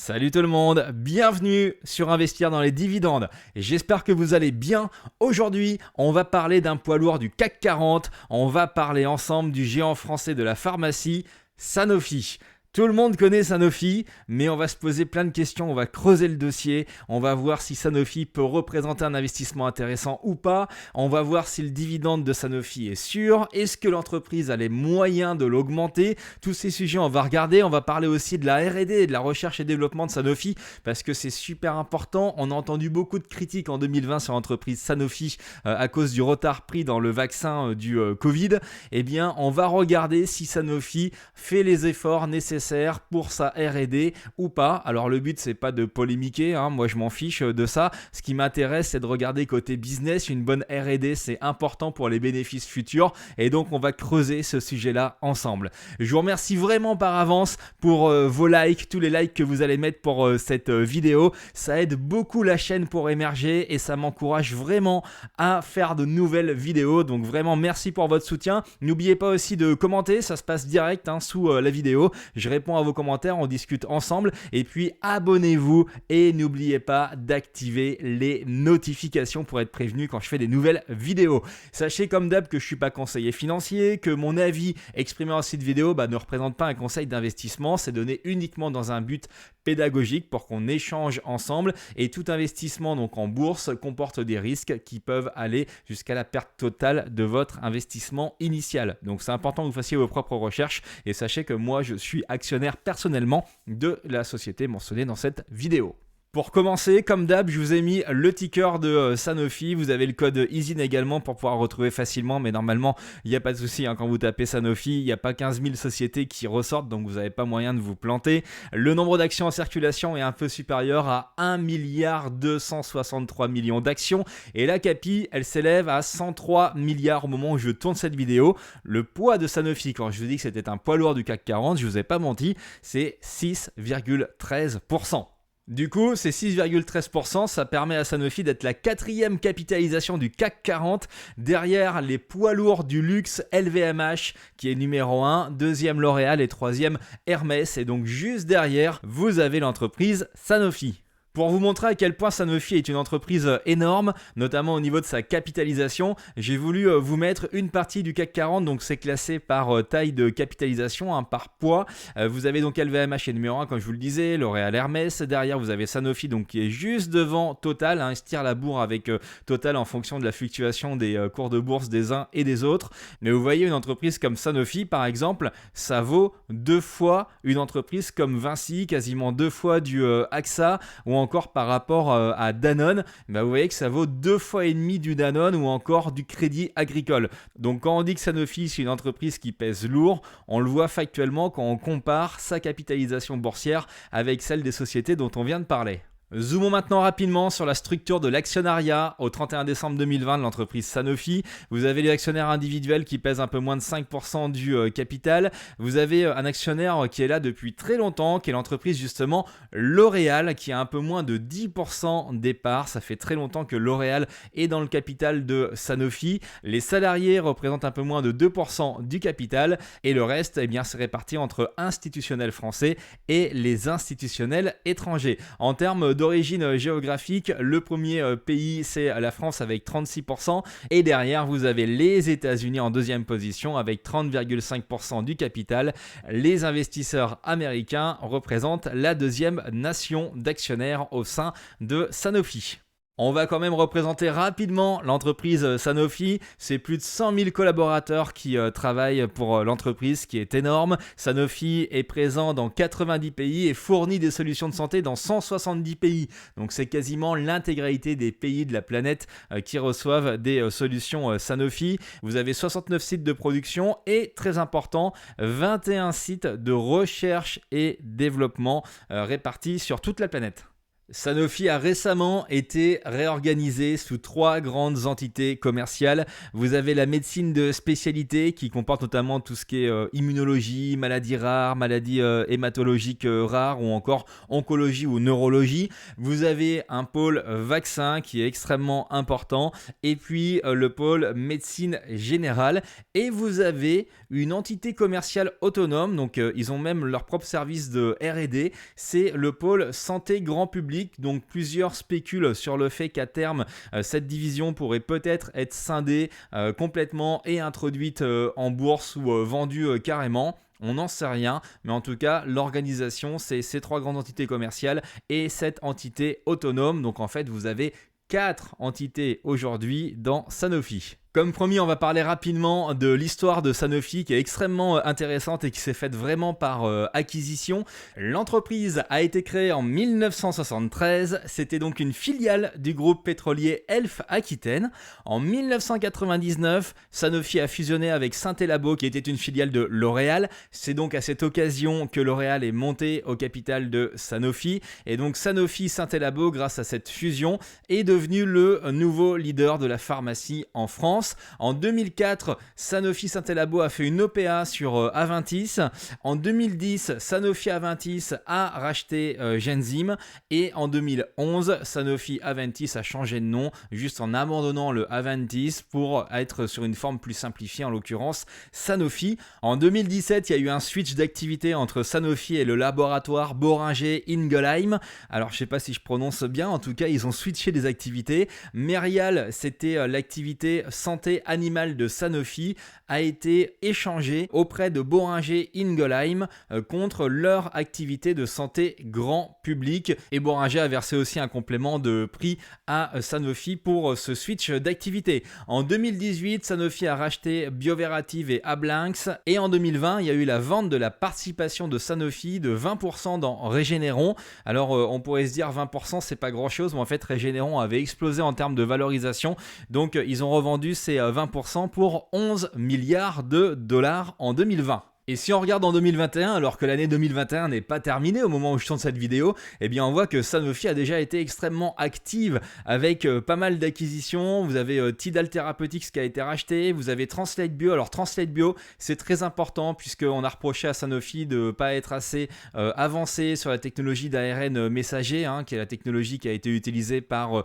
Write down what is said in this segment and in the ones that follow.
Salut tout le monde, bienvenue sur Investir dans les dividendes. Et j'espère que vous allez bien. Aujourd'hui, on va parler d'un poids lourd du CAC 40. On va parler ensemble du géant français de la pharmacie, Sanofi. Tout le monde connaît Sanofi, mais on va se poser plein de questions, on va creuser le dossier, on va voir si Sanofi peut représenter un investissement intéressant ou pas, on va voir si le dividende de Sanofi est sûr, est-ce que l'entreprise a les moyens de l'augmenter. Tous ces sujets on va regarder, on va parler aussi de la R&D et de la recherche et développement de Sanofi, parce que c'est super important. On a entendu beaucoup de critiques en 2020 sur l'entreprise Sanofi à cause du retard pris dans le vaccin du Covid. Eh bien, on va regarder si Sanofi fait les efforts nécessaires pour sa R&D ou pas. Alors le but c'est pas de polémiquer, moi je m'en fiche de ça. Ce qui m'intéresse c'est de regarder côté business. Une bonne R&D c'est important pour les bénéfices futurs et donc on va creuser ce sujet là ensemble. Je vous remercie vraiment par avance pour vos likes, tous les likes que vous allez mettre pour cette vidéo. Ça aide beaucoup la chaîne pour émerger et ça m'encourage vraiment à faire de nouvelles vidéos. Donc vraiment merci pour votre soutien. N'oubliez pas aussi de commenter, ça se passe direct sous la vidéo. Je réponds à vos commentaires, on discute ensemble et puis abonnez-vous et n'oubliez pas d'activer les notifications pour être prévenu quand je fais des nouvelles vidéos. Sachez comme d'hab que je ne suis pas conseiller financier, que mon avis exprimé dans cette vidéo ne représente pas un conseil d'investissement, c'est donné uniquement dans un but pédagogique pour qu'on échange ensemble et tout investissement donc en bourse comporte des risques qui peuvent aller jusqu'à la perte totale de votre investissement initial. Donc c'est important que vous fassiez vos propres recherches et sachez que moi je suis actionnaire personnellement de la société mentionnée dans cette vidéo. Pour commencer, comme d'hab, je vous ai mis le ticker de Sanofi. Vous avez le code EASIN également pour pouvoir retrouver facilement, mais normalement, il n'y a pas de souci. Quand vous tapez Sanofi, il n'y a pas 15 000 sociétés qui ressortent, donc vous n'avez pas moyen de vous planter. Le nombre d'actions en circulation est un peu supérieur à 1,263 milliard d'actions. Et la CAPI, elle s'élève à 103 milliards au moment où je tourne cette vidéo. Le poids de Sanofi, quand je vous dis que c'était un poids lourd du CAC 40, je ne vous ai pas menti, c'est 6,13%. Du coup, ces 6,13%, ça permet à Sanofi d'être la quatrième capitalisation du CAC 40, derrière les poids lourds du luxe LVMH qui est numéro 1, deuxième L'Oréal et troisième Hermès. Et donc juste derrière, vous avez l'entreprise Sanofi. Pour vous montrer à quel point Sanofi est une entreprise énorme, notamment au niveau de sa capitalisation, j'ai voulu vous mettre une partie du CAC 40, donc c'est classé par taille de capitalisation, par poids. Vous avez donc LVMH qui est numéro 1, comme je vous le disais, L'Oréal, Hermès. Derrière, vous avez Sanofi donc, qui est juste devant Total. Il se tire la bourre avec Total en fonction de la fluctuation des cours de bourse des uns et des autres. Mais vous voyez, une entreprise comme Sanofi, par exemple, ça vaut 2 fois une entreprise comme Vinci, quasiment 2 fois du AXA, ou encore par rapport à Danone, vous voyez que ça vaut 2 fois et demi du Danone ou encore du Crédit Agricole. Donc quand on dit que Sanofi c'est une entreprise qui pèse lourd, on le voit factuellement quand on compare sa capitalisation boursière avec celle des sociétés dont on vient de parler. Zoomons maintenant rapidement sur la structure de l'actionnariat au 31 décembre 2020 de l'entreprise Sanofi. Vous avez les actionnaires individuels qui pèsent un peu moins de 5% du capital. Vous avez un actionnaire qui est là depuis très longtemps, qui est l'entreprise justement L'Oréal, qui a un peu moins de 10% des parts. Ça fait très longtemps que L'Oréal est dans le capital de Sanofi. Les salariés représentent un peu moins de 2% du capital et le reste, c'est réparti entre institutionnels français et les institutionnels étrangers. En termes d'origine géographique, le premier pays c'est la France avec 36% et derrière vous avez les États-Unis en deuxième position avec 30,5% du capital. Les investisseurs américains représentent la deuxième nation d'actionnaires au sein de Sanofi. On va quand même représenter rapidement l'entreprise Sanofi. C'est plus de 100 000 collaborateurs qui travaillent pour l'entreprise, ce qui est énorme. Sanofi est présent dans 90 pays et fournit des solutions de santé dans 170 pays. Donc c'est quasiment l'intégralité des pays de la planète qui reçoivent des solutions Sanofi. Vous avez 69 sites de production et, très important, 21 sites de recherche et développement répartis sur toute la planète. Sanofi a récemment été réorganisé sous 3 grandes entités commerciales. Vous avez la médecine de spécialité qui comporte notamment tout ce qui est immunologie, maladies rares, maladies hématologiques rares ou encore oncologie ou neurologie. Vous avez un pôle vaccin qui est extrêmement important et puis le pôle médecine générale. Et vous avez une entité commerciale autonome, donc ils ont même leur propre service de R&D, c'est le pôle santé grand public. Donc plusieurs spéculent sur le fait qu'à terme, cette division pourrait peut-être être scindée complètement et introduite en bourse ou vendue carrément. On n'en sait rien, mais en tout cas, l'organisation, c'est ces 3 grandes entités commerciales et cette entité autonome. Donc en fait, vous avez 4 entités aujourd'hui dans Sanofi. Comme promis, on va parler rapidement de l'histoire de Sanofi qui est extrêmement intéressante et qui s'est faite vraiment par acquisition. L'entreprise a été créée en 1973, c'était donc une filiale du groupe pétrolier Elf Aquitaine. En 1999, Sanofi a fusionné avec Synthé-Labo qui était une filiale de L'Oréal. C'est donc à cette occasion que L'Oréal est monté au capital de Sanofi. Et donc Sanofi Synthé-Labo, grâce à cette fusion, est devenu le nouveau leader de la pharmacie en France. En 2004, Sanofi Synthé-Labo a fait une OPA sur Aventis. En 2010, Sanofi Aventis a racheté Genzym. Et en 2011, Sanofi Aventis a changé de nom, juste en abandonnant le Aventis pour être sur une forme plus simplifiée, en l'occurrence Sanofi. En 2017, il y a eu un switch d'activité entre Sanofi et le laboratoire Boehringer Ingelheim. Alors, je ne sais pas si je prononce bien, en tout cas, ils ont switché des activités. Merial, c'était l'activité santé animale de Sanofi, a été échangée auprès de Boehringer Ingelheim contre leur activité de santé grand public. Et Boehringer a versé aussi un complément de prix à Sanofi pour ce switch d'activité. En 2018, Sanofi a racheté Bioverativ et Ablinx. Et en 2020, il y a eu la vente de la participation de Sanofi de 20% dans Regeneron. Alors, on pourrait se dire 20%, c'est pas grand-chose, mais en fait, Regeneron avait explosé en termes de valorisation. Donc, ils ont revendu ces 20% pour 11 milliards de dollars en 2020. Et si on regarde en 2021, alors que l'année 2021 n'est pas terminée au moment où je tourne cette vidéo, eh bien on voit que Sanofi a déjà été extrêmement active avec pas mal d'acquisitions. Vous avez Tidal Therapeutics qui a été racheté, vous avez Translate Bio. Alors Translate Bio, c'est très important puisqu'on a reproché à Sanofi de ne pas être assez avancé sur la technologie d'ARN messager, qui est la technologie qui a été utilisée par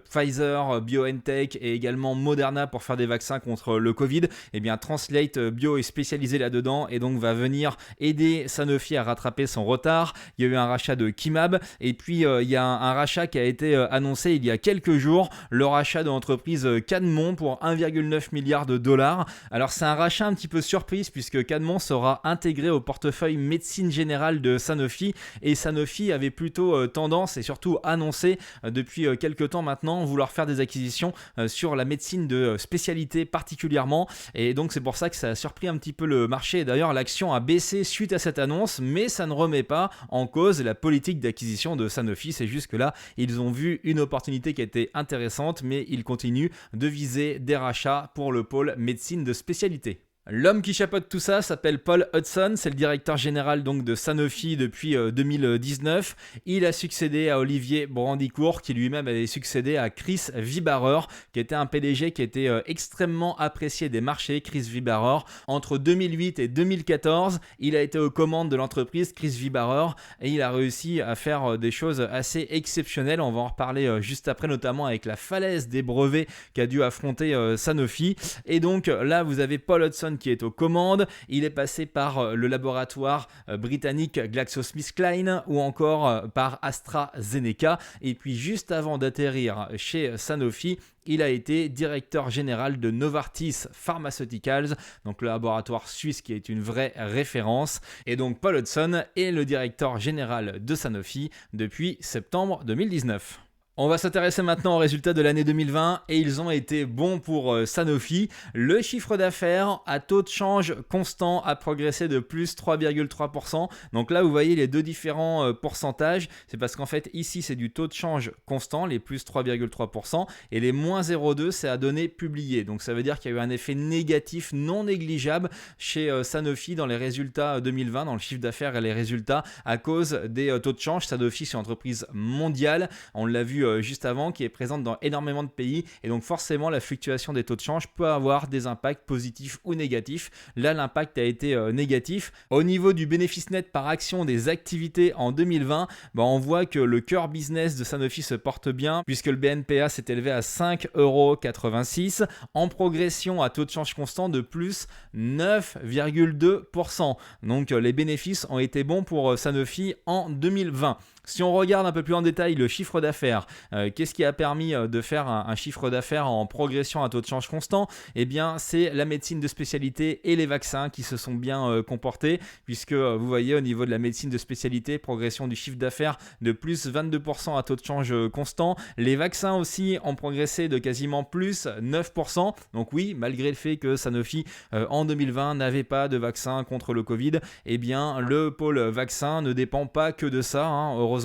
Pfizer, BioNTech et également Moderna pour faire des vaccins contre le Covid. Eh bien Translate Bio est spécialisé là-dedans et donc va venir aider Sanofi à rattraper son retard. Il y a eu un rachat de Kymab et puis il y a un rachat qui a été annoncé il y a quelques jours, le rachat de l'entreprise Cadmon pour 1,9 milliard de dollars. Alors c'est un rachat un petit peu surprise puisque Cadmon sera intégré au portefeuille médecine générale de Sanofi et Sanofi avait plutôt tendance et surtout annoncé depuis quelques temps maintenant vouloir faire des acquisitions sur la médecine de spécialité particulièrement et donc c'est pour ça que ça a surpris un petit peu le marché. Et d'ailleurs l'action a baissé suite à cette annonce, mais ça ne remet pas en cause la politique d'acquisition de Sanofi. C'est juste que là, ils ont vu une opportunité qui était intéressante, mais ils continuent de viser des rachats pour le pôle médecine de spécialité. L'homme qui chapeaute tout ça s'appelle Paul Hudson, c'est le directeur général donc de Sanofi depuis 2019. Il a succédé à Olivier Brandicourt qui lui-même avait succédé à Chris Vibarer qui était un PDG qui était extrêmement apprécié des marchés. Chris Vibarer, entre 2008 et 2014, il a été aux commandes de l'entreprise Chris Vibarer et il a réussi à faire des choses assez exceptionnelles. On va en reparler juste après, notamment avec la falaise des brevets qu'a dû affronter Sanofi. Et donc là, vous avez Paul Hudson qui est aux commandes. Il est passé par le laboratoire britannique GlaxoSmithKline ou encore par AstraZeneca. Et puis juste avant d'atterrir chez Sanofi, il a été directeur général de Novartis Pharmaceuticals, donc le laboratoire suisse qui est une vraie référence. Et donc Paul Hudson est le directeur général de Sanofi depuis septembre 2019. On va s'intéresser maintenant aux résultats de l'année 2020 et ils ont été bons pour Sanofi. Le chiffre d'affaires à taux de change constant a progressé de plus 3,3%. Donc là, vous voyez les deux différents pourcentages. C'est parce qu'en fait, ici, c'est du taux de change constant, les plus 3,3%, et les moins 0,2, c'est à données publiées. Donc ça veut dire qu'il y a eu un effet négatif non négligeable chez Sanofi dans les résultats 2020, dans le chiffre d'affaires et les résultats à cause des taux de change. Sanofi, c'est une entreprise mondiale. On l'a vu juste avant, qui est présente dans énormément de pays, et donc forcément la fluctuation des taux de change peut avoir des impacts positifs ou négatifs. Là, l'impact a été négatif. Au niveau du bénéfice net par action des activités en 2020, on voit que le cœur business de Sanofi se porte bien, puisque le BNPA s'est élevé à 5,86 € en progression à taux de change constant de plus 9,2%. Donc les bénéfices ont été bons pour Sanofi en 2020. Si on regarde un peu plus en détail le chiffre d'affaires, qu'est-ce qui a permis de faire un chiffre d'affaires en progression à taux de change constant? Eh bien, c'est la médecine de spécialité et les vaccins qui se sont bien comportés, puisque vous voyez au niveau de la médecine de spécialité, progression du chiffre d'affaires de plus 22% à taux de change constant. Les vaccins aussi ont progressé de quasiment plus 9%. Donc oui, malgré le fait que Sanofi en 2020 n'avait pas de vaccin contre le Covid, eh bien le pôle vaccin ne dépend pas que de ça, heureusement.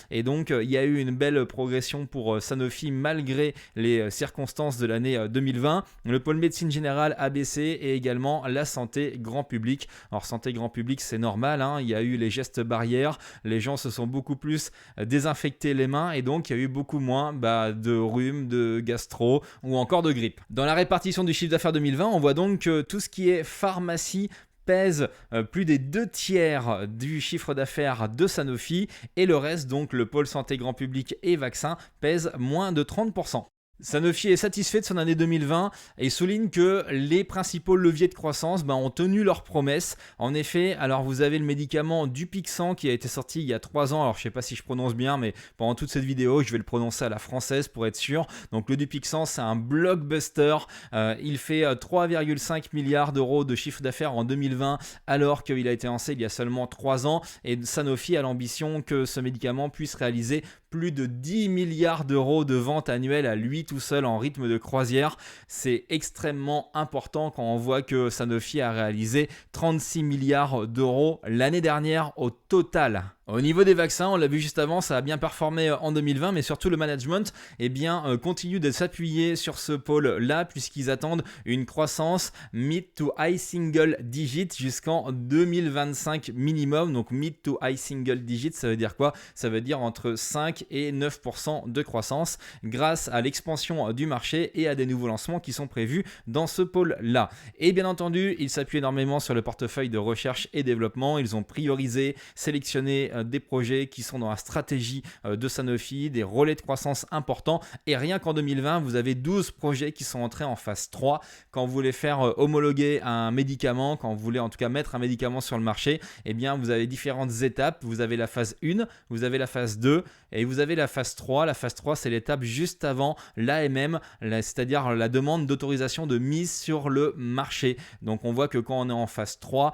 Et donc il y a eu une belle progression pour Sanofi malgré les circonstances de l'année 2020. Le pôle médecine générale a baissé, et également la santé grand public. Alors santé grand public, c'est normal, il y a eu les gestes barrières, les gens se sont beaucoup plus désinfectés les mains, et donc il y a eu beaucoup moins de rhume, de gastro ou encore de grippe. Dans la répartition du chiffre d'affaires 2020, on voit donc que tout ce qui est pharmacie pèse plus des 2/3 du chiffre d'affaires de Sanofi, et le reste, donc le pôle santé grand public et vaccins, pèse moins de 30%. Sanofi est satisfait de son année 2020 et souligne que les principaux leviers de croissance ont tenu leurs promesses. En effet, alors vous avez le médicament Dupixent qui a été sorti il y a 3 ans. Alors je ne sais pas si je prononce bien, mais pendant toute cette vidéo, je vais le prononcer à la française pour être sûr. Donc le Dupixent, c'est un blockbuster. Il fait 3,5 milliards d'euros de chiffre d'affaires en 2020, alors qu'il a été lancé il y a seulement 3 ans. Et Sanofi a l'ambition que ce médicament puisse réaliser plus de 10 milliards d'euros de ventes annuelles à lui tout seul en rythme de croisière. C'est extrêmement important quand on voit que Sanofi a réalisé 36 milliards d'euros l'année dernière au total. Au niveau des vaccins, on l'a vu juste avant, ça a bien performé en 2020, mais surtout le management continue de s'appuyer sur ce pôle-là, puisqu'ils attendent une croissance mid to high single digit jusqu'en 2025 minimum. Donc mid to high single digit, ça veut dire quoi? Ça veut dire entre 5 et 9% de croissance grâce à l'expansion du marché et à des nouveaux lancements qui sont prévus dans ce pôle-là. Et bien entendu, ils s'appuient énormément sur le portefeuille de recherche et développement. Ils ont priorisé, sélectionné des projets qui sont dans la stratégie de Sanofi, des relais de croissance importants, et rien qu'en 2020, vous avez 12 projets qui sont entrés en phase 3. Quand vous voulez faire homologuer un médicament, quand vous voulez en tout cas mettre un médicament sur le marché, eh bien vous avez différentes étapes. Vous avez la phase 1, vous avez la phase 2 et vous avez la phase 3. La phase 3, c'est l'étape juste avant l'AMM, c'est-à-dire la demande d'autorisation de mise sur le marché. Donc on voit que quand on est en phase 3,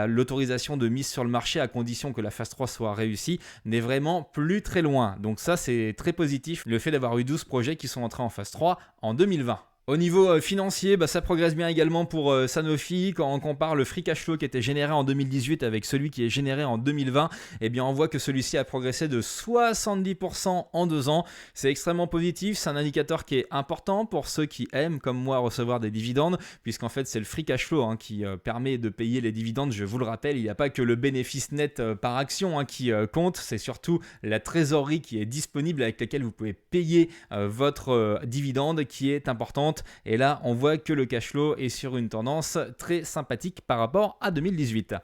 l'autorisation de mise sur le marché, à condition que la phase 3 soit réussie, n'est vraiment plus très loin. Donc ça, c'est très positif, le fait d'avoir eu 12 projets qui sont entrés en phase 3 en 2020. Au niveau financier, ça progresse bien également pour Sanofi. Quand on compare le free cash flow qui était généré en 2018 avec celui qui est généré en 2020, eh bien on voit que celui-ci a progressé de 70% en 2 ans. C'est extrêmement positif, c'est un indicateur qui est important pour ceux qui aiment, comme moi, recevoir des dividendes, puisqu'en fait c'est le free cash flow qui permet de payer les dividendes. Je vous le rappelle, il n'y a pas que le bénéfice net par action qui compte, c'est surtout la trésorerie qui est disponible avec laquelle vous pouvez payer votre dividende qui est importante. Et là, on voit que le cash flow est sur une tendance très sympathique par rapport à 2018.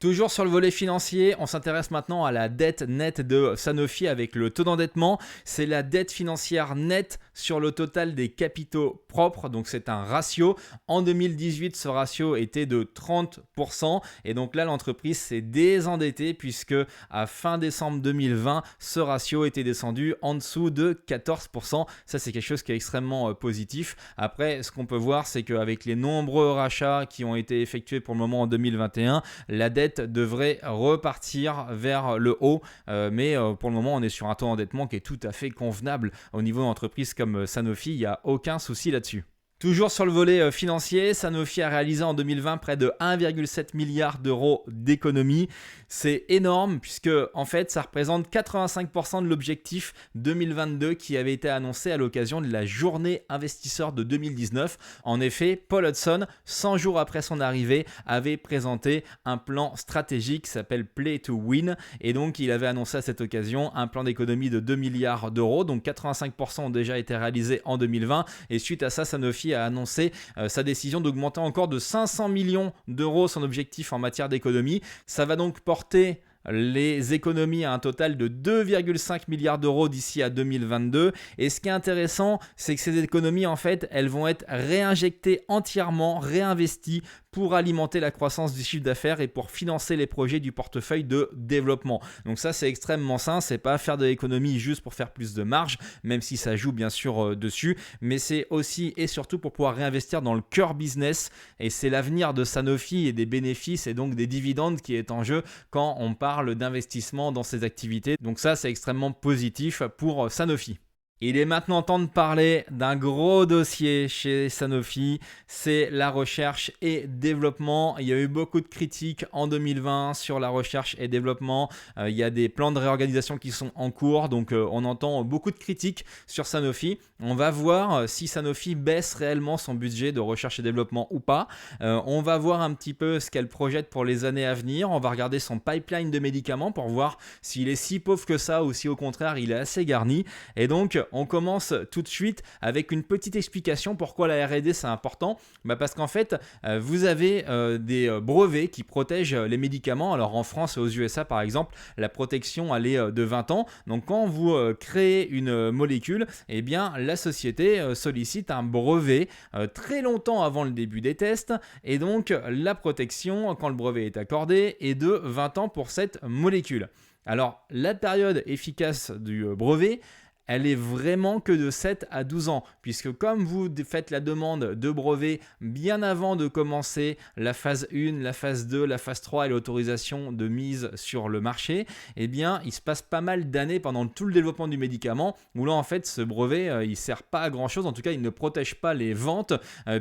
Toujours sur le volet financier, on s'intéresse maintenant à la dette nette de Sanofi avec le taux d'endettement. C'est la dette financière nette sur le total des capitaux propres, donc c'est un ratio. En 2018, ce ratio était de 30%, et donc là, l'entreprise s'est désendettée puisque à fin décembre 2020, ce ratio était descendu en dessous de 14%. Ça, c'est quelque chose qui est extrêmement positif. Après, ce qu'on peut voir, c'est qu'avec les nombreux rachats qui ont été effectués pour le moment en 2021, la dette dette devrait repartir vers le haut. Mais pour le moment, on est sur un taux d'endettement qui est tout à fait convenable au niveau d'entreprises comme Sanofi. Il n'y a aucun souci là-dessus. Toujours sur le volet financier, Sanofi a réalisé en 2020 près de 1,7 milliard d'euros d'économies. C'est énorme puisque en fait ça représente 85% de l'objectif 2022 qui avait été annoncé à l'occasion de la journée investisseur de 2019. En effet, Paul Hudson, 100 jours après son arrivée, avait présenté un plan stratégique qui s'appelle Play to Win et donc il avait annoncé à cette occasion un plan d'économie de 2 milliards d'euros. Donc 85% ont déjà été réalisés en 2020 et suite à ça, Sanofi a annoncé sa décision d'augmenter encore de 500 millions d'euros son objectif en matière d'économie. Ça va donc porter les économies à un total de 2,5 milliards d'euros d'ici à 2022. Et ce qui est intéressant, c'est que ces économies, en fait, elles vont être réinjectées entièrement, réinvesties pour alimenter la croissance du chiffre d'affaires et pour financer les projets du portefeuille de développement. Donc ça, c'est extrêmement sain. C'est pas faire de l'économie juste pour faire plus de marge, même si ça joue bien sûr dessus, mais c'est aussi et surtout pour pouvoir réinvestir dans le cœur business. Et c'est l'avenir de Sanofi et des bénéfices et donc des dividendes qui est en jeu quand on parle d'investissement dans ces activités. Donc ça, c'est extrêmement positif pour Sanofi. Il est maintenant temps de parler d'un gros dossier chez Sanofi, c'est la recherche et développement. Il y a eu beaucoup de critiques en 2020 sur la recherche et développement. Il y a des plans de réorganisation qui sont en cours, donc on entend beaucoup de critiques sur Sanofi. On va voir si Sanofi baisse réellement son budget de recherche et développement ou pas. On va voir un petit peu ce qu'elle projette pour les années à venir. On va regarder son pipeline de médicaments pour voir s'il est si pauvre que ça ou si au contraire il est assez garni. Et donc on commence tout de suite avec une petite explication pourquoi la R&D c'est important. Parce qu'en fait, vous avez des brevets qui protègent les médicaments. Alors en France et aux USA par exemple, la protection elle est de 20 ans. Donc quand vous créez une molécule, eh bien la société sollicite un brevet très longtemps avant le début des tests. Et donc la protection, quand le brevet est accordé, est de 20 ans pour cette molécule. Alors la période efficace du brevet, elle est vraiment que de 7 à 12 ans, puisque comme vous faites la demande de brevet bien avant de commencer la phase 1, la phase 2, la phase 3 et l'autorisation de mise sur le marché, eh bien, il se passe pas mal d'années pendant tout le développement du médicament, où là, en fait, ce brevet, il ne sert pas à grand-chose, en tout cas, il ne protège pas les ventes,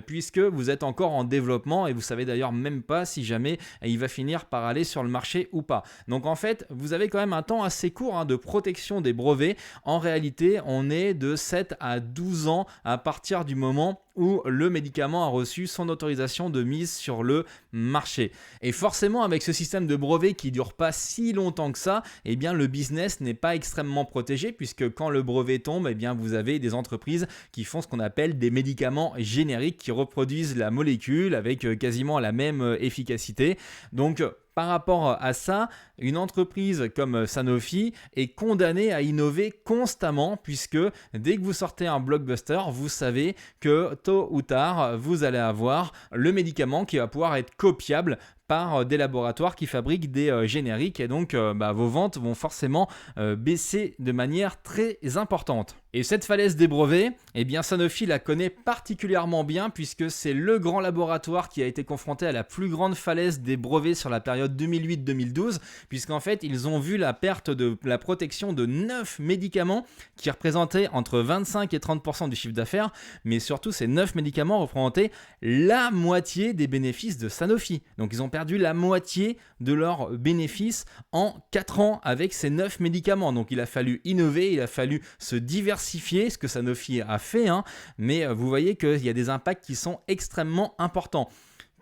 puisque vous êtes encore en développement, et vous savez d'ailleurs même pas si jamais il va finir par aller sur le marché ou pas. Donc, en fait, vous avez quand même un temps assez court de protection des brevets. En réalité, on est de 7 à 12 ans à partir du moment où le médicament a reçu son autorisation de mise sur le marché. Et forcément, avec ce système de brevet qui ne dure pas si longtemps que ça, eh bien, le business n'est pas extrêmement protégé puisque quand le brevet tombe, eh bien, vous avez des entreprises qui font ce qu'on appelle des médicaments génériques qui reproduisent la molécule avec quasiment la même efficacité. Donc, par rapport à ça, une entreprise comme Sanofi est condamnée à innover constamment puisque dès que vous sortez un blockbuster, vous savez que tôt ou tard, vous allez avoir le médicament qui va pouvoir être copiable par des laboratoires qui fabriquent des génériques et donc vos ventes vont forcément baisser de manière très importante. Et cette falaise des brevets, eh bien Sanofi la connaît particulièrement bien puisque c'est le grand laboratoire qui a été confronté à la plus grande falaise des brevets sur la période 2008-2012 puisqu'en fait ils ont vu la perte de la protection de 9 médicaments qui représentaient entre 25 et 30% du chiffre d'affaires, mais surtout ces 9 médicaments représentaient la moitié des bénéfices de Sanofi. Donc ils ont perdu la moitié de leurs bénéfices en 4 ans avec ces 9 médicaments. Donc il a fallu innover, il a fallu se diversifier, ce que Sanofi a fait, mais vous voyez qu'il y a des impacts qui sont extrêmement importants.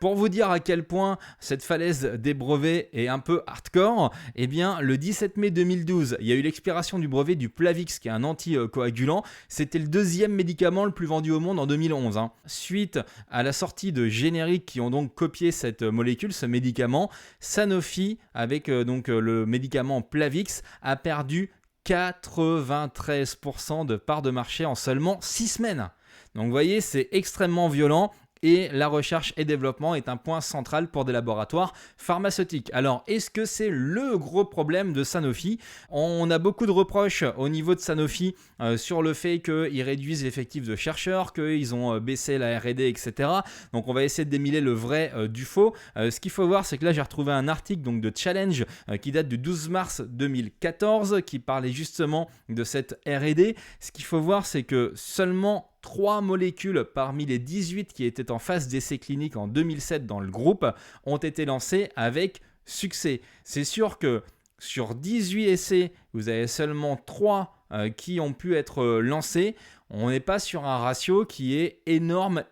Pour vous dire à quel point cette falaise des brevets est un peu hardcore, eh bien le 17 mai 2012, il y a eu l'expiration du brevet du Plavix qui est un anticoagulant. C'était le deuxième médicament le plus vendu au monde en 2011. Suite à la sortie de génériques qui ont donc copié cette molécule, ce médicament, Sanofi, avec le médicament Plavix, a perdu 93% de part de marché en seulement 6 semaines. Donc vous voyez, c'est extrêmement violent. et la recherche et développement est un point central pour des laboratoires pharmaceutiques. Alors, est-ce que c'est le gros problème de Sanofi ? On a beaucoup de reproches au niveau de Sanofi sur le fait qu'ils réduisent l'effectif de chercheurs, qu'ils ont baissé la R&D, etc. Donc, on va essayer de démêler le vrai du faux. Ce qu'il faut voir, c'est que là, j'ai retrouvé un article donc, de Challenge qui date du 12 mars 2014 qui parlait justement de cette R&D. Ce qu'il faut voir, c'est que seulement 3 molécules parmi les 18 qui étaient en phase d'essai clinique en 2007 dans le groupe ont été lancées avec succès. C'est sûr que sur 18 essais, vous avez seulement 3 qui ont pu être lancés. On n'est pas sur un ratio qui est énorme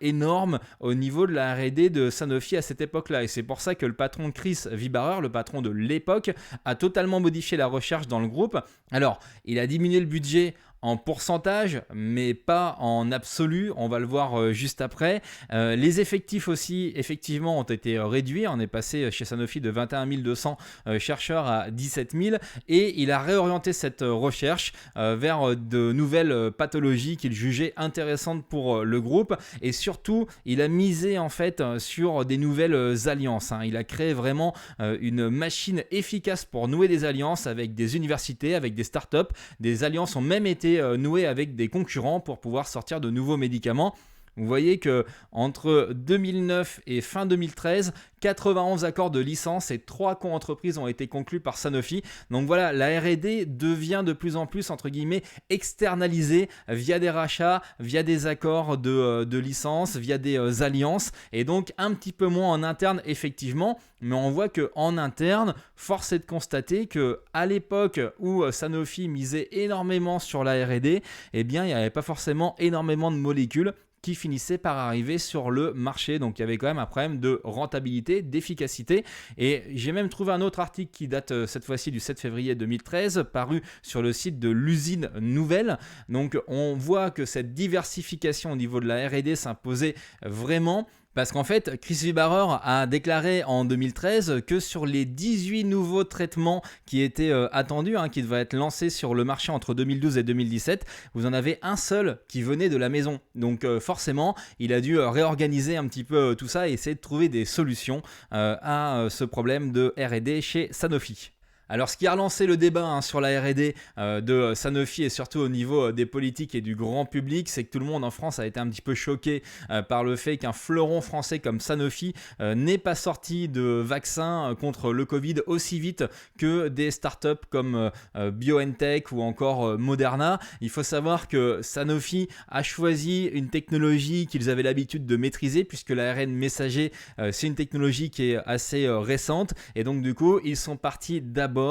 au niveau de la R&D de Sanofi à cette époque-là. Et c'est pour ça que le patron Chris Vibarer, le patron de l'époque, a totalement modifié la recherche dans le groupe. Alors, il a diminué le budget en pourcentage, mais pas en absolu, on va le voir juste après. Les effectifs aussi, effectivement, ont été réduits. On est passé chez Sanofi de 21 200 chercheurs à 17 000 et il a réorienté cette recherche vers de nouvelles pathologies qu'il jugeait intéressantes pour le groupe et surtout, il a misé en fait sur des nouvelles alliances. Il a créé vraiment une machine efficace pour nouer des alliances avec des universités, avec des startups. Des alliances ont même été noué avec des concurrents pour pouvoir sortir de nouveaux médicaments. Vous voyez que entre 2009 et fin 2013, 91 accords de licence et 3 co-entreprises ont été conclus par Sanofi. Donc voilà, la R&D devient de plus en plus, entre guillemets, externalisée via des rachats, via des accords de licence, via des alliances et donc un petit peu moins en interne effectivement. Mais on voit qu'en interne, force est de constater qu'à l'époque où Sanofi misait énormément sur la R&D, eh bien, il n'y avait pas forcément énormément de molécules qui finissait par arriver sur le marché. Donc il y avait quand même un problème de rentabilité, d'efficacité. Et j'ai même trouvé un autre article qui date cette fois-ci du 7 février 2013, paru sur le site de l'usine Nouvelle. Donc on voit que cette diversification au niveau de la R&D s'imposait vraiment. Parce qu'en fait, Chris Vibarer a déclaré en 2013 que sur les 18 nouveaux traitements qui étaient attendus, qui devaient être lancés sur le marché entre 2012 et 2017, vous en avez un seul qui venait de la maison. Donc forcément, il a dû réorganiser un petit peu tout ça et essayer de trouver des solutions à ce problème de R&D chez Sanofi. Alors ce qui a relancé le débat sur la R&D de Sanofi et surtout au niveau des politiques et du grand public, c'est que tout le monde en France a été un petit peu choqué par le fait qu'un fleuron français comme Sanofi n'ait pas sorti de vaccin contre le Covid aussi vite que des startups comme BioNTech ou encore Moderna. Il faut savoir que Sanofi a choisi une technologie qu'ils avaient l'habitude de maîtriser puisque l'ARN messager c'est une technologie qui est assez récente et donc du coup ils sont partis d'abord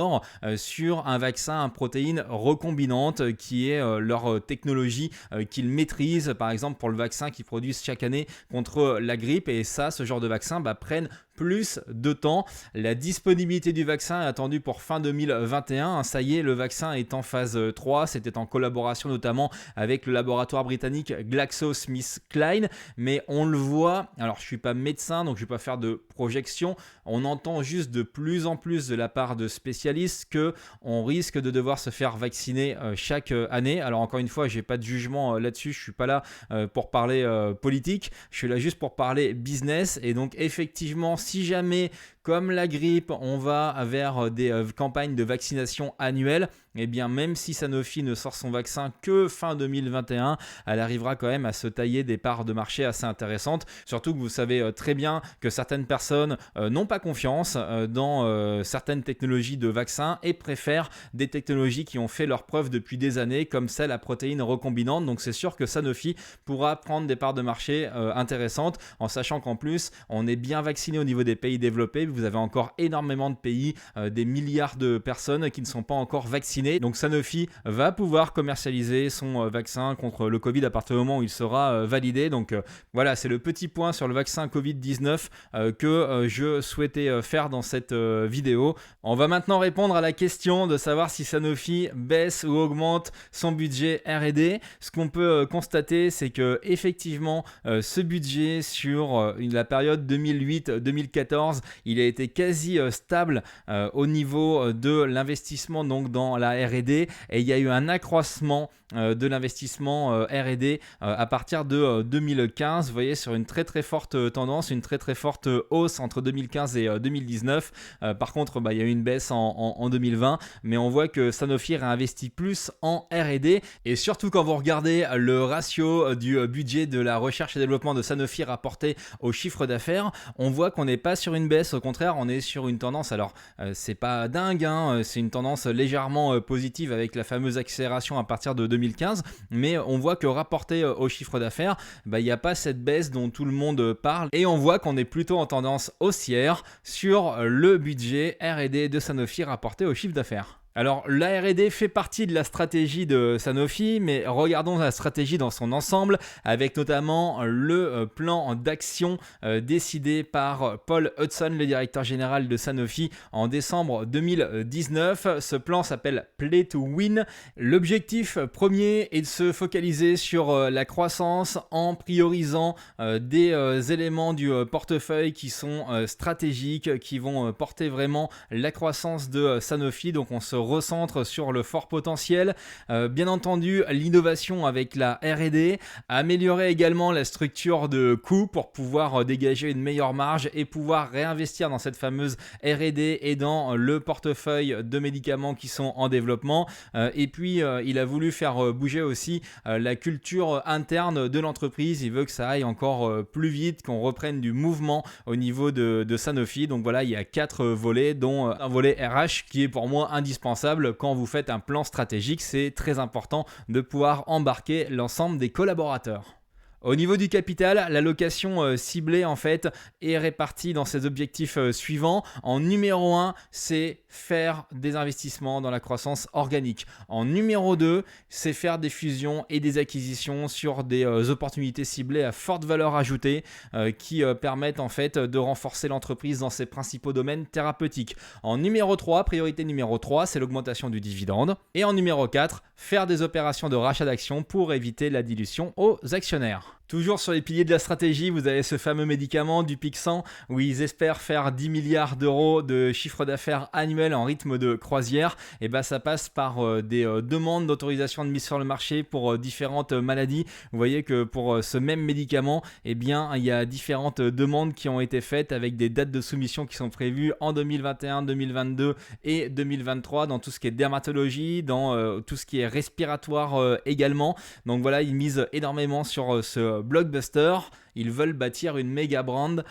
sur un vaccin à protéines recombinantes qui est leur technologie qu'ils maîtrisent par exemple pour le vaccin qu'ils produisent chaque année contre la grippe et ça, ce genre de vaccin prennent plus de temps. La disponibilité du vaccin est attendue pour fin 2021. Ça y est, le vaccin est en phase 3. C'était en collaboration notamment avec le laboratoire britannique GlaxoSmithKline. Mais on le voit, alors je ne suis pas médecin, donc je ne vais pas faire de projection. On entend juste de plus en plus de la part de spécialistes qu'on risque de devoir se faire vacciner chaque année. Alors encore une fois, je n'ai pas de jugement là-dessus. Je ne suis pas là pour parler politique. Je suis là juste pour parler business. Et donc effectivement, si jamais, comme la grippe, on va vers des campagnes de vaccination annuelles, eh bien même si Sanofi ne sort son vaccin que fin 2021, elle arrivera quand même à se tailler des parts de marché assez intéressantes. Surtout que vous savez très bien que certaines personnes n'ont pas confiance dans certaines technologies de vaccins et préfèrent des technologies qui ont fait leurs preuves depuis des années, comme celle à protéines recombinantes. Donc c'est sûr que Sanofi pourra prendre des parts de marché intéressantes, en sachant qu'en plus, on est bien vacciné au niveau des pays développés. Vous avez encore énormément de pays, des milliards de personnes qui ne sont pas encore vaccinées. Donc Sanofi va pouvoir commercialiser son vaccin contre le Covid à partir du moment où il sera validé. Donc voilà, c'est le petit point sur le vaccin Covid-19 que je souhaitais faire dans cette vidéo. On va maintenant répondre à la question de savoir si Sanofi baisse ou augmente son budget R&D. Ce qu'on peut constater, c'est que effectivement, ce budget sur la période 2008-2014, il il a été quasi stable au niveau de l'investissement donc dans la R&D, et il y a eu un accroissement de l'investissement R&D à partir de 2015. Vous voyez, sur une très très forte tendance, une très très forte hausse entre 2015 et 2019. Par contre, il y a eu une baisse en 2020, mais on voit que Sanofi réinvestit plus en R&D, et surtout quand vous regardez le ratio du budget de la recherche et développement de Sanofi rapporté au chiffre d'affaires, on voit qu'on n'est pas sur une baisse, au contraire, on est sur une tendance, alors c'est pas dingue, c'est une tendance légèrement positive avec la fameuse accélération à partir de 2015, mais on voit que rapporté au chiffre d'affaires, il n'y a pas cette baisse dont tout le monde parle, et on voit qu'on est plutôt en tendance haussière sur le budget R&D de Sanofi rapporté au chiffre d'affaires. Alors, la R&D fait partie de la stratégie de Sanofi, mais regardons la stratégie dans son ensemble, avec notamment le plan d'action décidé par Paul Hudson, le directeur général de Sanofi, en décembre 2019. Ce plan s'appelle Play to Win. L'objectif premier est de se focaliser sur la croissance en priorisant des éléments du portefeuille qui sont stratégiques, qui vont porter vraiment la croissance de Sanofi. Donc, on se recentre sur le fort potentiel, bien entendu l'innovation avec la R&D, améliorer également la structure de coûts pour pouvoir dégager une meilleure marge et pouvoir réinvestir dans cette fameuse R&D et dans le portefeuille de médicaments qui sont en développement, et puis il a voulu faire bouger aussi la culture interne de l'entreprise. Il veut que ça aille encore plus vite, qu'on reprenne du mouvement au niveau de Sanofi. Donc voilà, il y a 4 volets, dont un volet RH qui est pour moi indispensable. Quand vous faites un plan stratégique, c'est très important de pouvoir embarquer l'ensemble des collaborateurs. Au niveau du capital, l'allocation ciblée en fait est répartie dans ses objectifs suivants. En numéro 1, c'est faire des investissements dans la croissance organique. En numéro 2, c'est faire des fusions et des acquisitions sur des opportunités ciblées à forte valeur ajoutée qui permettent en fait de renforcer l'entreprise dans ses principaux domaines thérapeutiques. En numéro 3, priorité numéro 3, c'est l'augmentation du dividende. Et en numéro 4, faire des opérations de rachat d'actions pour éviter la dilution aux actionnaires. Toujours sur les piliers de la stratégie, vous avez ce fameux médicament Dupixent où ils espèrent faire 10 milliards d'euros de chiffre d'affaires annuel en rythme de croisière. Et ça passe par des demandes d'autorisation de mise sur le marché pour différentes maladies. Vous voyez que pour ce même médicament, il y a différentes demandes qui ont été faites avec des dates de soumission qui sont prévues en 2021, 2022 et 2023 dans tout ce qui est dermatologie, dans tout ce qui est respiratoire également. Donc voilà, ils misent énormément sur ce blockbuster. Ils veulent bâtir une méga brand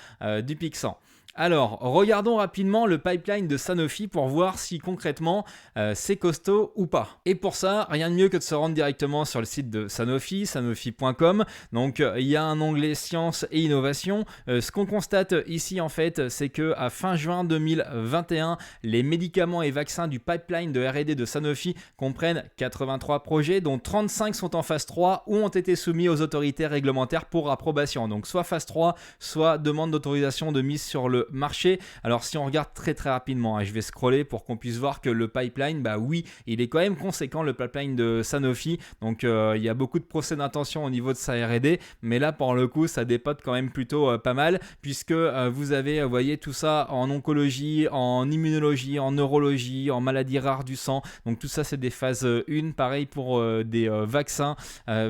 Dupixent. Alors, regardons rapidement le pipeline de Sanofi pour voir si concrètement c'est costaud ou pas. Et pour ça, rien de mieux que de se rendre directement sur le site de Sanofi, sanofi.com. Donc, il y a un onglet Sciences et Innovation. Ce qu'on constate ici, en fait, c'est qu'à fin juin 2021, les médicaments et vaccins du pipeline de R&D de Sanofi comprennent 83 projets, dont 35 sont en phase 3 ou ont été soumis aux autorités réglementaires pour approbation. Donc, soit phase 3, soit demande d'autorisation de mise sur le marché. Alors si on regarde très très rapidement, je vais scroller pour qu'on puisse voir que le pipeline, oui, il est quand même conséquent, le pipeline de Sanofi. Donc il y a beaucoup de procès d'intention au niveau de sa R&D, mais là pour le coup ça dépote quand même plutôt pas mal, puisque vous avez, vous voyez, tout ça en oncologie, en immunologie, en neurologie, en maladies rares du sang. Donc tout ça c'est des phases 1, pareil pour des vaccins.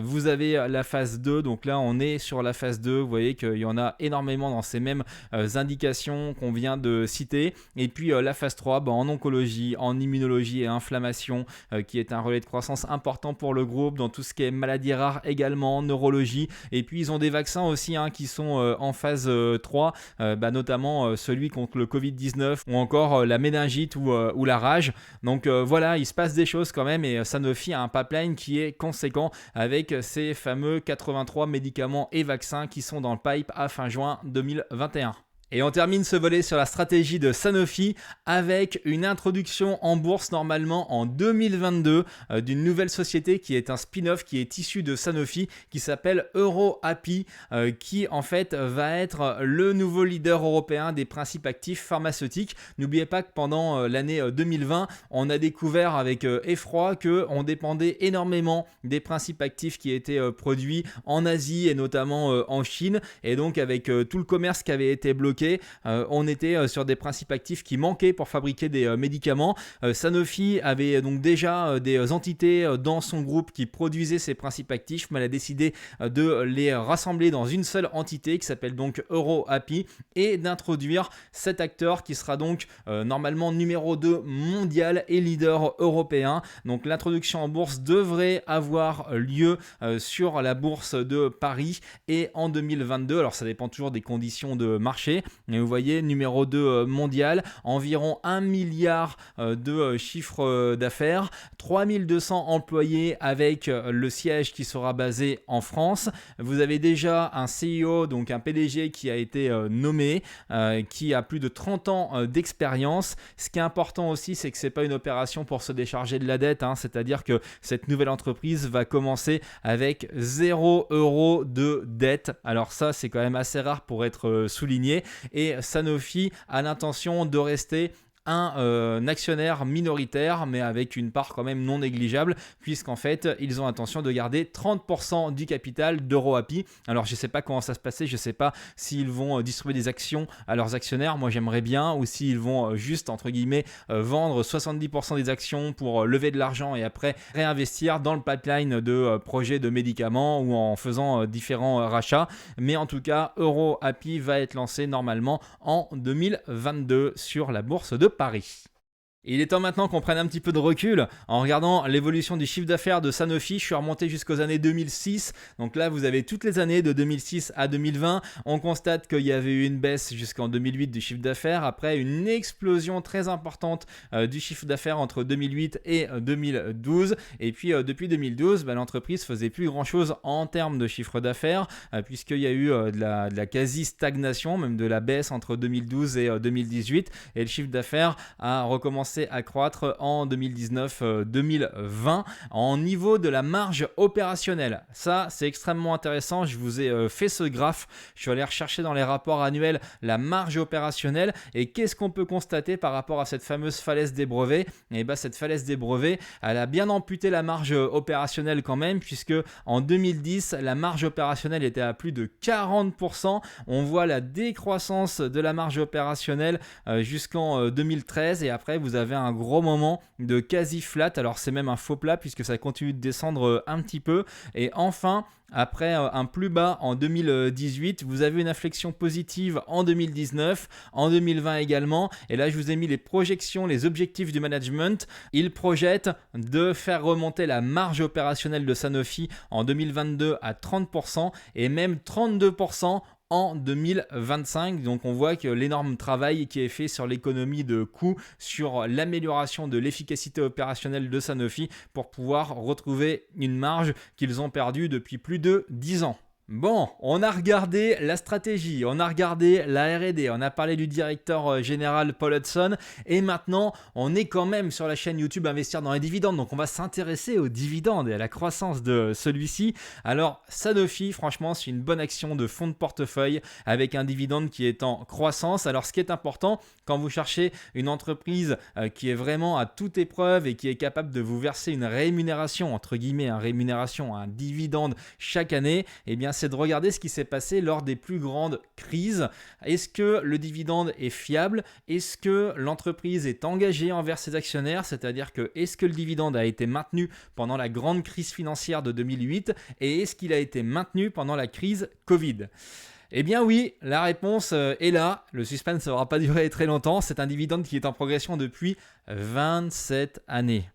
Vous avez la phase 2, donc là on est sur la phase 2, vous voyez qu'il y en a énormément dans ces mêmes indications qu'on vient de citer. Et puis la phase 3 en oncologie, en immunologie et inflammation, qui est un relais de croissance important pour le groupe, dans tout ce qui est maladies rares également, neurologie. Et puis ils ont des vaccins aussi qui sont en phase 3, notamment celui contre le Covid-19 ou encore la méningite ou la rage. Donc voilà, il se passe des choses quand même, et Sanofi a un pipeline qui est conséquent avec ces fameux 83 médicaments et vaccins qui sont dans le pipe à fin juin 2021. Et on termine ce volet sur la stratégie de Sanofi avec une introduction en bourse normalement en 2022 d'une nouvelle société qui est un spin-off qui est issu de Sanofi, qui s'appelle EuroAPI, qui en fait va être le nouveau leader européen des principes actifs pharmaceutiques. N'oubliez pas que pendant l'année 2020, on a découvert avec effroi qu'on dépendait énormément des principes actifs qui étaient produits en Asie et notamment en Chine, et donc avec tout le commerce qui avait été bloqué, bloqué. On était sur des principes actifs qui manquaient pour fabriquer des médicaments. Sanofi avait donc déjà des entités dans son groupe qui produisaient ces principes actifs, mais elle a décidé de les rassembler dans une seule entité qui s'appelle donc EuroAPI et d'introduire cet acteur qui sera donc normalement numéro 2 mondial et leader européen. Donc l'introduction en bourse devrait avoir lieu sur la bourse de Paris et en 2022. Alors ça dépend toujours des conditions de marché, mais vous voyez, numéro 2 mondial, environ 1 milliard de chiffre d'affaires, 3200 employés avec le siège qui sera basé en France. Vous avez déjà un CEO, donc un PDG qui a été nommé, qui a plus de 30 ans d'expérience. Ce qui est important aussi, c'est que ce n'est pas une opération pour se décharger de la dette, c'est-à-dire que cette nouvelle entreprise va commencer avec 0 € de dette. Alors ça, c'est quand même assez rare pour être souligné. Et Sanofi a l'intention de rester un actionnaire minoritaire, mais avec une part quand même non négligeable, puisqu'en fait, ils ont intention de garder 30% du capital d'EuroAPI. Alors, je ne sais pas comment ça se passait, je ne sais pas s'ils vont distribuer des actions à leurs actionnaires, moi j'aimerais bien, ou s'ils vont juste, entre guillemets, vendre 70% des actions pour lever de l'argent et après réinvestir dans le pipeline de projets de médicaments ou en faisant différents rachats. Mais en tout cas, EuroAPI va être lancé normalement en 2022 sur la bourse de Paris. Il est temps maintenant qu'on prenne un petit peu de recul en regardant l'évolution du chiffre d'affaires de Sanofi. Je suis remonté jusqu'aux années 2006. Donc là, vous avez toutes les années de 2006 à 2020. On constate qu'il y avait eu une baisse jusqu'en 2008 du chiffre d'affaires. Après, une explosion très importante du chiffre d'affaires entre 2008 et 2012. Et puis, depuis 2012, l'entreprise faisait plus grand-chose en termes de chiffre d'affaires puisqu'il y a eu de la quasi-stagnation, même de la baisse entre 2012 et 2018. Et le chiffre d'affaires a recommencé à croître en 2019-2020 en niveau de la marge opérationnelle. Ça, c'est extrêmement intéressant. Je vous ai fait ce graphe. Je suis allé rechercher dans les rapports annuels la marge opérationnelle et qu'est-ce qu'on peut constater par rapport à cette fameuse falaise des brevets. Et cette falaise des brevets, elle a bien amputé la marge opérationnelle quand même, puisque en 2010, la marge opérationnelle était à plus de 40%. On voit la décroissance de la marge opérationnelle jusqu'en 2013 et après, vous avez un gros moment de quasi flat. Alors c'est même un faux plat puisque ça continue de descendre un petit peu. Et enfin, après un plus bas en 2018, vous avez une inflexion positive en 2019, en 2020 également. Et là, je vous ai mis les projections, les objectifs du management. Ils projettent de faire remonter la marge opérationnelle de Sanofi en 2022 à 30% et même 32% en 2025. Donc on voit que l'énorme travail qui est fait sur l'économie de coûts, sur l'amélioration de l'efficacité opérationnelle de Sanofi pour pouvoir retrouver une marge qu'ils ont perdue depuis plus de 10 ans. Bon, on a regardé la stratégie, on a regardé la R&D, on a parlé du directeur général Paul Hudson et maintenant on est quand même sur la chaîne YouTube Investir dans les dividendes, donc on va s'intéresser aux dividendes et à la croissance de celui-ci. Alors Sanofi, franchement, c'est une bonne action de fonds de portefeuille avec un dividende qui est en croissance. Alors ce qui est important quand vous cherchez une entreprise qui est vraiment à toute épreuve et qui est capable de vous verser une rémunération, entre guillemets, un dividende chaque année, eh bien c'est de regarder ce qui s'est passé lors des plus grandes crises. Est-ce que le dividende est fiable? Est-ce que l'entreprise est engagée envers ses actionnaires? C'est-à-dire que est-ce que le dividende a été maintenu pendant la grande crise financière de 2008 et est-ce qu'il a été maintenu pendant la crise Covid? Eh bien oui, la réponse est là. Le suspense ne va pas durer très longtemps. C'est un dividende qui est en progression depuis 27 années.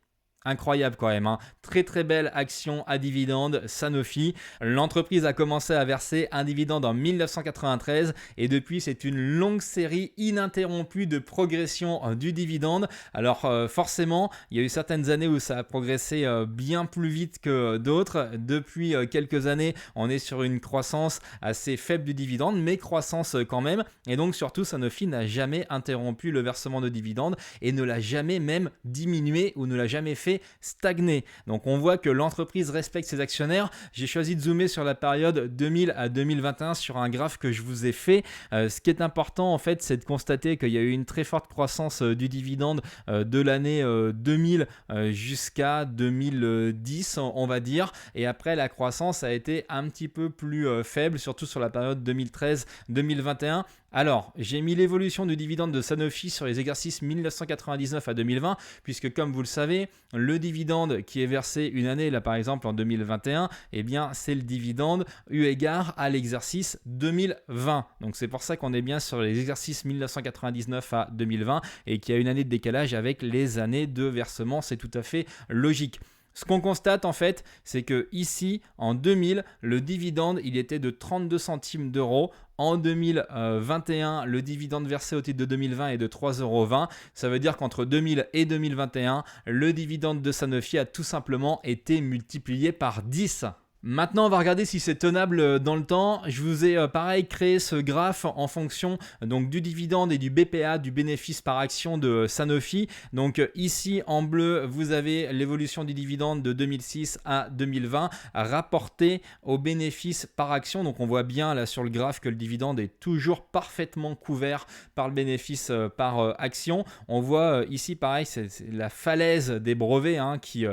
Incroyable quand même, Très très belle action à dividende Sanofi. L'entreprise a commencé à verser un dividende en 1993 et depuis c'est une longue série ininterrompue de progression du dividende. Alors forcément, il y a eu certaines années où ça a progressé bien plus vite que d'autres. Depuis quelques années, on est sur une croissance assez faible du dividende, mais croissance quand même. Et donc surtout, Sanofi n'a jamais interrompu le versement de dividendes et ne l'a jamais même diminué ou ne l'a jamais fait stagner. Donc on voit que l'entreprise respecte ses actionnaires. J'ai choisi de zoomer sur la période 2000 à 2021 sur un graphe que je vous ai fait. Ce qui est important en fait, c'est de constater qu'il y a eu une très forte croissance du dividende de l'année 2000 jusqu'à 2010 on va dire, et après la croissance a été un petit peu plus faible, surtout sur la période 2013-2021. Alors, j'ai mis l'évolution du dividende de Sanofi sur les exercices 1999 à 2020, puisque comme vous le savez, le dividende qui est versé une année, là par exemple en 2021, eh bien c'est le dividende eu égard à l'exercice 2020. Donc c'est pour ça qu'on est bien sur les exercices 1999 à 2020 et qu'il y a une année de décalage avec les années de versement, c'est tout à fait logique. Ce qu'on constate en fait, c'est que ici, en 2000, le dividende, il était de 32 centimes d'euros. En 2021, le dividende versé au titre de 2020 est de 3,20 euros. Ça veut dire qu'entre 2000 et 2021, le dividende de Sanofi a tout simplement été multiplié par 10. Maintenant, on va regarder si c'est tenable dans le temps. Je vous ai pareil créé ce graphe en fonction donc du dividende et du BPA, du bénéfice par action de Sanofi. Donc ici en bleu, vous avez l'évolution du dividende de 2006 à 2020 rapporté au bénéfice par action. Donc on voit bien là sur le graphe que le dividende est toujours parfaitement couvert par le bénéfice par action. On voit ici pareil, c'est la falaise des brevets qui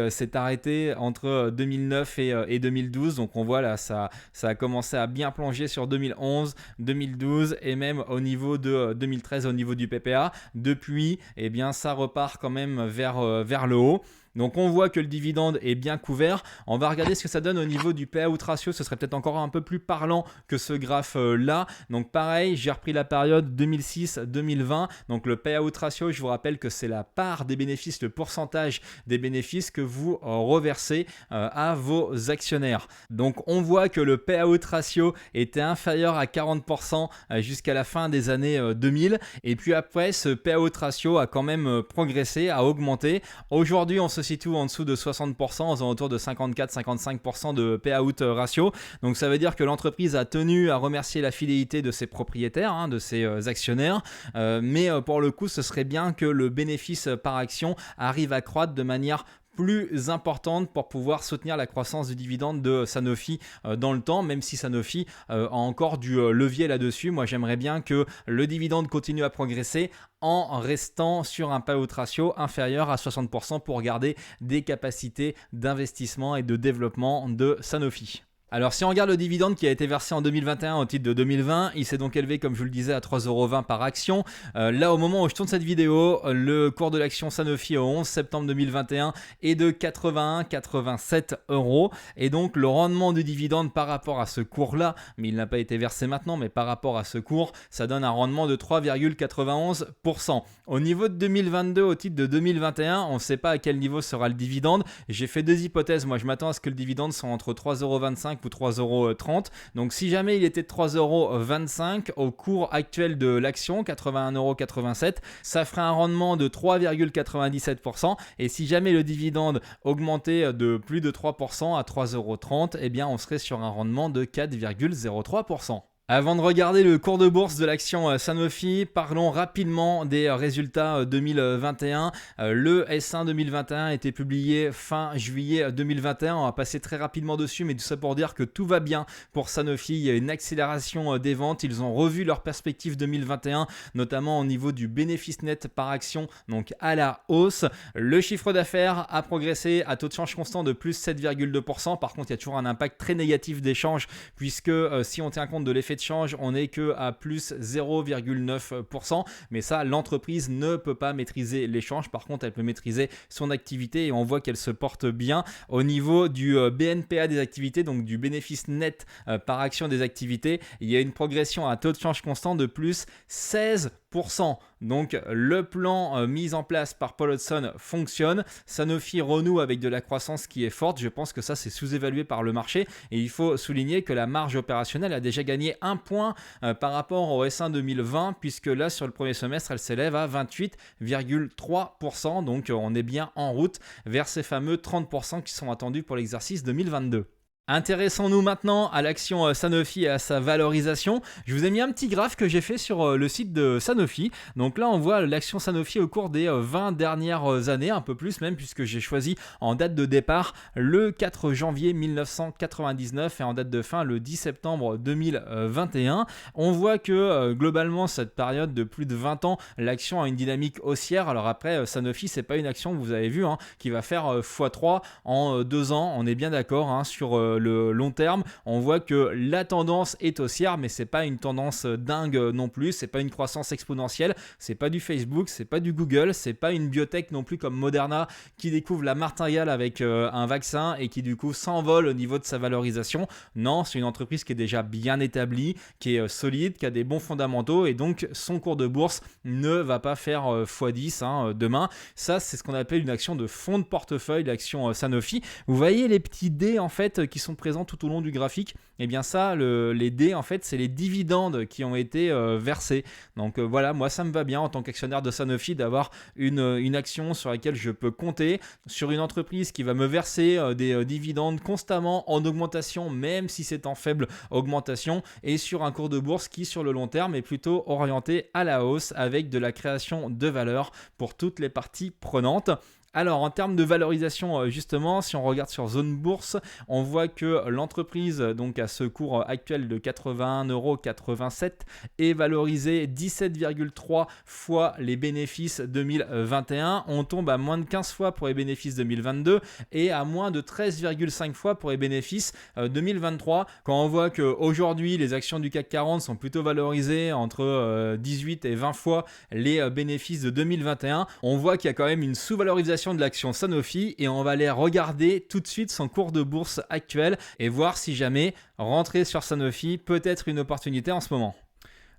s'est arrêtée entre 2009 et 2012. Donc on voit là, ça a commencé à bien plonger sur 2011, 2012 et même au niveau de 2013 au niveau du PPA. Depuis, eh bien, ça repart quand même vers le haut. Donc on voit que le dividende est bien couvert. On va regarder ce que ça donne au niveau du payout ratio. Ce serait peut-être encore un peu plus parlant que ce graphe là. Donc pareil, j'ai repris la période 2006-2020. Donc le payout ratio, je vous rappelle que c'est la part des bénéfices, le pourcentage des bénéfices que vous reversez à vos actionnaires. Donc on voit que le payout ratio était inférieur à 40% jusqu'à la fin des années 2000. Et puis après, ce payout ratio a quand même progressé, a augmenté. Aujourd'hui, on se situe en dessous de 60%, aux alentours de 54-55% de payout ratio. Donc ça veut dire que l'entreprise a tenu à remercier la fidélité de ses propriétaires, de ses actionnaires. Mais pour le coup, ce serait bien que le bénéfice par action arrive à croître de manière plus importante pour pouvoir soutenir la croissance du dividende de Sanofi dans le temps, même si Sanofi a encore du levier là-dessus. Moi, j'aimerais bien que le dividende continue à progresser en restant sur un payout ratio inférieur à 60% pour garder des capacités d'investissement et de développement de Sanofi. Alors si on regarde le dividende qui a été versé en 2021 au titre de 2020, il s'est donc élevé comme je vous le disais à 3,20 € par action. Là au moment où je tourne cette vidéo, le cours de l'action Sanofi au 11 septembre 2021 est de 81,87 €. Et donc le rendement du dividende par rapport à ce cours-là, mais il n'a pas été versé maintenant, mais par rapport à ce cours, ça donne un rendement de 3,91%. Au niveau de 2022, au titre de 2021, on ne sait pas à quel niveau sera le dividende. J'ai fait deux hypothèses. Moi je m'attends à ce que le dividende soit entre 3,25 € ou 3,30 €. Donc si jamais il était de 3,25 € au cours actuel de l'action, 81,87 €, ça ferait un rendement de 3,97%. Et si jamais le dividende augmentait de plus de 3% à 3,30 €, eh bien on serait sur un rendement de 4,03%. Avant de regarder le cours de bourse de l'action Sanofi, parlons rapidement des résultats 2021. Le S1 2021 a été publié fin juillet 2021. On va passer très rapidement dessus, mais tout ça pour dire que tout va bien pour Sanofi. Il y a une accélération des ventes. Ils ont revu leurs perspectives 2021, notamment au niveau du bénéfice net par action, donc à la hausse. Le chiffre d'affaires a progressé à taux de change constant de plus 7,2%. Par contre, il y a toujours un impact très négatif des changes, puisque si on tient compte de l'effet de change, on n'est que à plus 0,9%, mais ça l'entreprise ne peut pas maîtriser l'échange. Par contre elle peut maîtriser son activité et on voit qu'elle se porte bien. Au niveau du BNPA des activités, donc du bénéfice net par action des activités, il y a une progression à taux de change constant de plus 16%. Donc le plan mis en place par Paul Hodgson fonctionne. Sanofi renoue avec de la croissance qui est forte. Je pense que ça c'est sous-évalué par le marché et il faut souligner que la marge opérationnelle a déjà gagné 1 point par rapport au S1 2020, puisque là sur le premier semestre elle s'élève à 28,3%. Donc on est bien en route vers ces fameux 30% qui sont attendus pour l'exercice 2022. Intéressons-nous maintenant à l'action Sanofi et à sa valorisation. Je vous ai mis un petit graphe que j'ai fait sur le site de Sanofi. Donc là, on voit l'action Sanofi au cours des 20 dernières années, un peu plus même, puisque j'ai choisi en date de départ le 4 janvier 1999 et en date de fin le 10 septembre 2021. On voit que globalement, cette période de plus de 20 ans, l'action a une dynamique haussière. Alors après, Sanofi, c'est pas une action, vous avez vu, qui va faire x3 en 2 ans. On est bien d'accord sur le long terme, on voit que la tendance est haussière, mais c'est pas une tendance dingue non plus, c'est pas une croissance exponentielle, c'est pas du Facebook, c'est pas du Google, c'est pas une biotech non plus comme Moderna qui découvre la martingale avec un vaccin et qui du coup s'envole au niveau de sa valorisation. Non, c'est une entreprise qui est déjà bien établie, qui est solide, qui a des bons fondamentaux et donc son cours de bourse ne va pas faire x10 demain. Ça, c'est ce qu'on appelle une action de fonds de portefeuille, l'action Sanofi. Vous voyez les petits dés en fait qui sont présents tout au long du graphique. Et bien ça, les dés en fait, c'est les dividendes qui ont été versés. Donc voilà, moi ça me va bien en tant qu'actionnaire de Sanofi d'avoir une action sur laquelle je peux compter, sur une entreprise qui va me verser des dividendes constamment en augmentation, même si c'est en faible augmentation, et sur un cours de bourse qui sur le long terme est plutôt orienté à la hausse avec de la création de valeur pour toutes les parties prenantes. Alors en termes de valorisation justement, si on regarde sur Zone Bourse, on voit que l'entreprise donc à ce cours actuel de 81,87 € est valorisée 17,3 fois les bénéfices 2021. On tombe à moins de 15 fois pour les bénéfices 2022 et à moins de 13,5 fois pour les bénéfices 2023. Quand on voit qu'aujourd'hui les actions du CAC 40 sont plutôt valorisées entre 18 et 20 fois les bénéfices de 2021, on voit qu'il y a quand même une sous-valorisation de l'action Sanofi et on va aller regarder tout de suite son cours de bourse actuel et voir si jamais rentrer sur Sanofi peut être une opportunité en ce moment.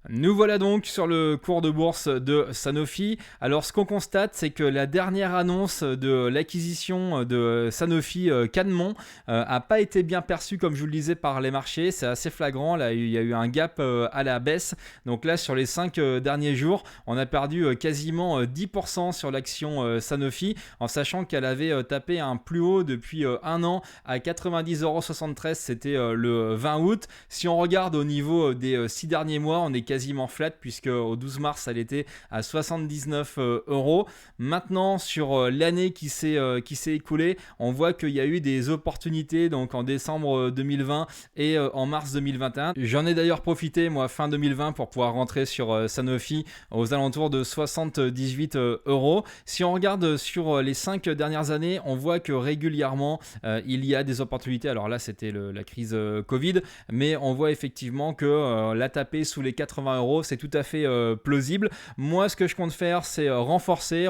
Nous voilà donc sur le cours de bourse de Sanofi. Alors ce qu'on constate, c'est que la dernière annonce de l'acquisition de Sanofi Cadmon n'a pas été bien perçue comme je vous le disais par les marchés. C'est assez flagrant, là il y a eu un gap à la baisse. Donc là sur les 5 derniers jours, on a perdu quasiment 10% sur l'action Sanofi en sachant qu'elle avait tapé un plus haut depuis un an à 90,73 €, c'était le 20 août. Si on regarde au niveau des 6 derniers mois, on est quasiment flat puisque au 12 mars elle était à 79 €. Maintenant sur l'année qui s'est écoulée, on voit qu'il y a eu des opportunités donc en décembre 2020 et en mars 2021. J'en ai d'ailleurs profité moi fin 2020 pour pouvoir rentrer sur Sanofi aux alentours de 78 €. Si on regarde sur les 5 dernières années, on voit que régulièrement il y a des opportunités. Alors là c'était la crise Covid, mais on voit effectivement que la taper sous les 80 €, c'est tout à fait plausible. Moi, ce que je compte faire, c'est renforcer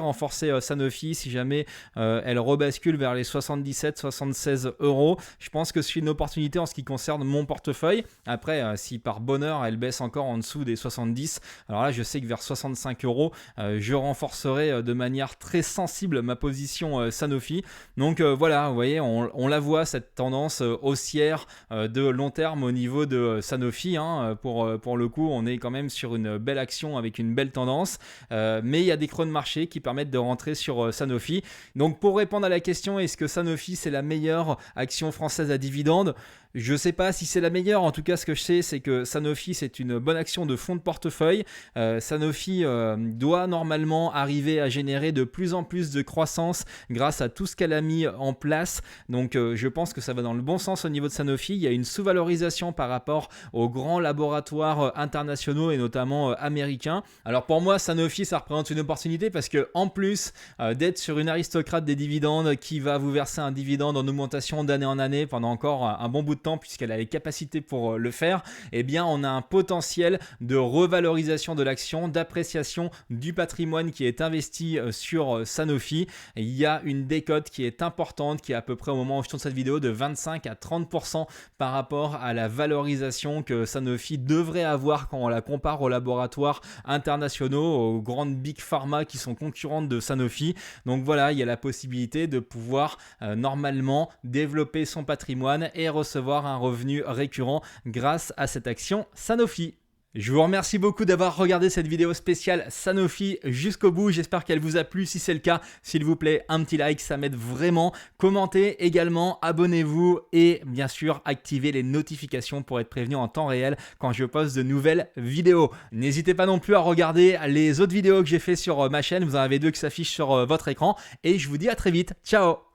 Sanofi si jamais elle rebascule vers les 77-76 €. Je pense que c'est une opportunité en ce qui concerne mon portefeuille. Après, si par bonheur, elle baisse encore en dessous des 70, alors là, je sais que vers 65 €, je renforcerai de manière très sensible ma position Sanofi. Donc voilà, vous voyez, on la voit, cette tendance haussière de long terme au niveau de Sanofi. Pour le coup, on est quand même sur une belle action avec une belle tendance, mais il y a des creux de marché qui permettent de rentrer sur Sanofi. Donc pour répondre à la question, est-ce que Sanofi c'est la meilleure action française à dividende ? Je ne sais pas si c'est la meilleure, en tout cas ce que je sais c'est que Sanofi c'est une bonne action de fonds de portefeuille. Sanofi doit normalement arriver à générer de plus en plus de croissance grâce à tout ce qu'elle a mis en place. Donc je pense que ça va dans le bon sens au niveau de Sanofi. Il y a une sous-valorisation par rapport aux grands laboratoires internationaux et notamment américains. Alors pour moi Sanofi ça représente une opportunité parce que en plus d'être sur une aristocrate des dividendes qui va vous verser un dividende en augmentation d'année en année pendant encore un bon bout de temps puisqu'elle a les capacités pour le faire, eh bien on a un potentiel de revalorisation de l'action, d'appréciation du patrimoine qui est investi sur Sanofi. Et il y a une décote qui est importante qui est à peu près au moment où je tourne cette vidéo de 25 à 30% par rapport à la valorisation que Sanofi devrait avoir quand on la compare aux laboratoires internationaux, aux grandes big pharma qui sont concurrentes de Sanofi. Donc voilà, il y a la possibilité de pouvoir normalement développer son patrimoine et recevoir un revenu récurrent grâce à cette action Sanofi. Je vous remercie beaucoup d'avoir regardé cette vidéo spéciale Sanofi jusqu'au bout. J'espère qu'elle vous a plu. Si c'est le cas, s'il vous plaît, un petit like, ça m'aide vraiment. Commentez également, abonnez-vous et bien sûr, activez les notifications pour être prévenu en temps réel quand je poste de nouvelles vidéos. N'hésitez pas non plus à regarder les autres vidéos que j'ai fait sur ma chaîne. Vous en avez 2 qui s'affichent sur votre écran et je vous dis à très vite. Ciao!